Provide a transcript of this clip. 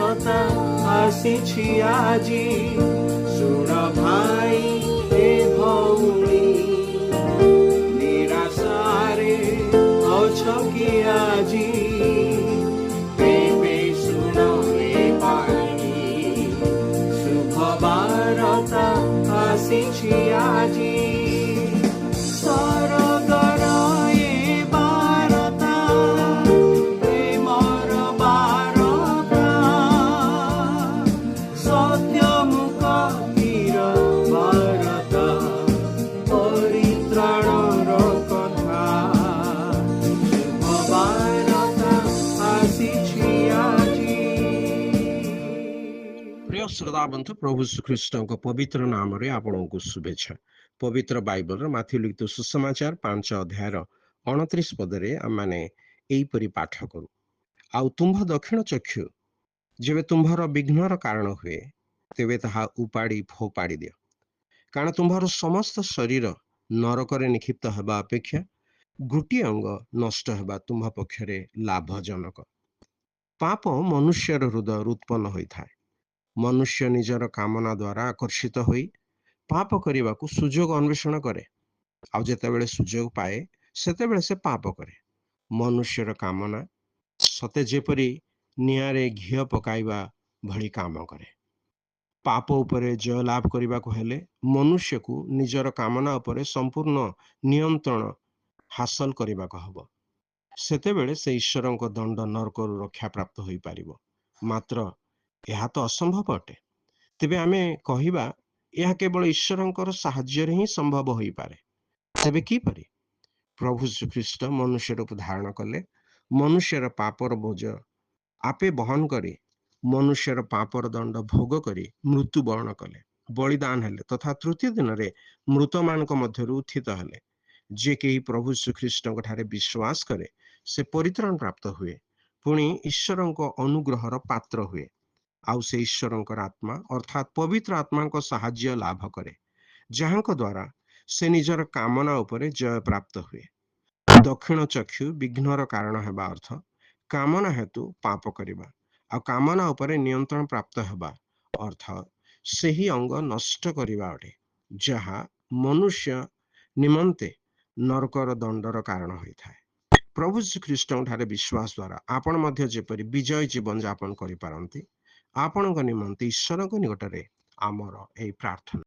ବାରତା ଆସିଛି ଆଜି। ଶୁଣ ଭାଇ ଏ ଭଉଣୀ, ନିରାଶାରେ ଅଛ କି ଆଜି? ତେବେ ଶୁଣ ଏ ଭାଇ, ଶୁଭ ବାରତା ଆସିଛି ଆଜି। ସରଗର ଏ ବାରତା, ପ୍ରେମର ବାରତା, ସତ୍ୟମୁଖୀର ବାରତା, ପରିତ୍ରାଣର କଥା। ଶୁଭ ବାରତା ଆସିଛି ଆଜି। ପ୍ରିୟ ଶ୍ରୋତା ବନ୍ଧୁ, ପ୍ରଭୁ ଶ୍ରୀଖ୍ରୀଷ୍ଟଙ୍କ ପବିତ୍ର ନାମରେ ଆପଣଙ୍କୁ ଶୁଭେଚ୍ଛା। ପବିତ୍ର ବାଇବଲର ମାଥ୍ୟୁ ଲିଖିତ ସୁସମାଚାର 5 ଅଧ୍ୟାୟର 29 ପଦରେ ଆମମାନେ ଏହିପରି ପାଠ କରୁ। ଆଉ ତୁମ୍ଭ ଦକ୍ଷିଣ ଚକ୍ଷୁ ଯେବେ ତୁମ୍ଭର ବିଘ୍ନର କାରଣ ହୁଏ, ତେବେ ତାହା ଉପାଡ଼ି ଫୋପାଡ଼ି ଦିଅ। କାରଣ ତୁମ୍ଭର ସମସ୍ତ ଶରୀର ନରକରେ ନିକ୍ଷିପ୍ତ ହେବା ଅପେକ୍ଷା ଗୋଟିଏ ଅଙ୍ଗ ନଷ୍ଟ ହେବା ତୁମ୍ଭ ପକ୍ଷରେ ଲାଭଜନକ। ପାପ ମନୁଷ୍ୟର ହୃଦୟରୁ ଉତ୍ପନ୍ନ ହୋଇଥାଏ। ମନୁଷ୍ୟ ନିଜର କାମନା ଦ୍ୱାରା ଆକର୍ଷିତ ହୋଇ ପାପ କରିବାକୁ ସୁଯୋଗ ଅନ୍ୱେଷଣ କରେ, ଆଉ ଯେତେବେଳେ ସୁଯୋଗ ପାଏ ସେତେବେଳେ ସେ ପାପ କରେ। ମନୁଷ୍ୟର କାମନା ସତେ ଯେପରି ନିଆଁରେ ଘିଅ ପକାଇବା ଭଳି କାମ କରେ। ପାପ ଉପରେ ଜୟ ଲାଭ କରିବାକୁ ହେଲେ ମନୁଷ୍ୟକୁ ନିଜର କାମନା ଉପରେ ସମ୍ପୂର୍ଣ୍ଣ ନିୟନ୍ତ୍ରଣ ହାସଲ କରିବାକୁ ହେବ। ସେତେବେଳେ ସେ ଈଶ୍ୱରଙ୍କ ଦଣ୍ଡ ନରକରୁ ରକ୍ଷା ପ୍ରାପ୍ତ ହୋଇପାରିବ। ମାତ୍ର ଏହା ତ ଅସମ୍ଭବ ଅଟେ। ତେବେ ଆମେ କହିବା, ଏହା କେବଳ ଈଶ୍ୱରଙ୍କର ସାହାଯ୍ୟରେ ହିଁ ସମ୍ଭବ ହୋଇପାରେ। ତେବେ କିପରି? ପ୍ରଭୁ ଶ୍ରୀଖ୍ରୀଷ୍ଟ ମନୁଷ୍ୟ ରୂପ ଧାରଣ କଲେ, ମନୁଷ୍ୟର ପାପର ବୋଝ ଆପେ ବହନ କରି ମନୁଷ୍ୟର ପାପର ଦଣ୍ଡ ଭୋଗ କରି ମୃତ୍ୟୁବରଣ କଲେ, ବଳିଦାନ ହେଲେ ତଥା ତୃତୀୟ ଦିନରେ ମୃତମାନଙ୍କ ମଧ୍ୟରୁ ଉତ୍ଥିତ ହେଲେ। ଯେ କେହି ପ୍ରଭୁ ଶ୍ରୀଖ୍ରୀଷ୍ଟଙ୍କ ଠାରେ ବିଶ୍ୱାସ କରେ ସେ ପରିତ୍ରାଣ ପ୍ରାପ୍ତ ହୁଏ, ପୁଣି ଈଶ୍ୱରଙ୍କ ଅନୁଗ୍ରହର ପାତ୍ର ହୁଏ। ଆଉ ସେ ଈଶ୍ୱରଙ୍କର ଆତ୍ମା ଅର୍ଥାତ୍ ପବିତ୍ର ଆତ୍ମାଙ୍କ ସାହାଯ୍ୟ ଲାଭ କରେ, ଯାହାଙ୍କ ଦ୍ୱାରା ସେ ନିଜର କାମନା ଉପରେ ଜୟ ପ୍ରାପ୍ତ ହୁଏ। ଦକ୍ଷିଣ ଚକ୍ଷୁ ବିଘ୍ନର କାରଣ ହେବା ଅର୍ଥ କାମନା ହେତୁ ପାପ କରିବା, ଆଉ କାମନା ଉପରେ ନିୟନ୍ତ୍ରଣ ପ୍ରାପ୍ତ ହେବା ଅର୍ଥ ସେହି ଅଙ୍ଗ ନଷ୍ଟ କରିବା ଅଟେ, ଯାହା ମନୁଷ୍ୟ ନିମନ୍ତେ ନରକର ଦଣ୍ଡର କାରଣ ହୋଇଥାଏ। ପ୍ରଭୁ ଶ୍ରୀଖ୍ରୀଷ୍ଟଙ୍କ ଠାରେ ବିଶ୍ୱାସ ଦ୍ୱାରା ଆପଣ ମଧ୍ୟ ଯେପରି ବିଜୟ ଜୀବନ ଯାପନ କରିପାରନ୍ତି, ଆପଣଙ୍କ ନିମନ୍ତେ ଈଶ୍ୱରଙ୍କ ନିକଟରେ ଆମର ଏହି ପ୍ରାର୍ଥନା।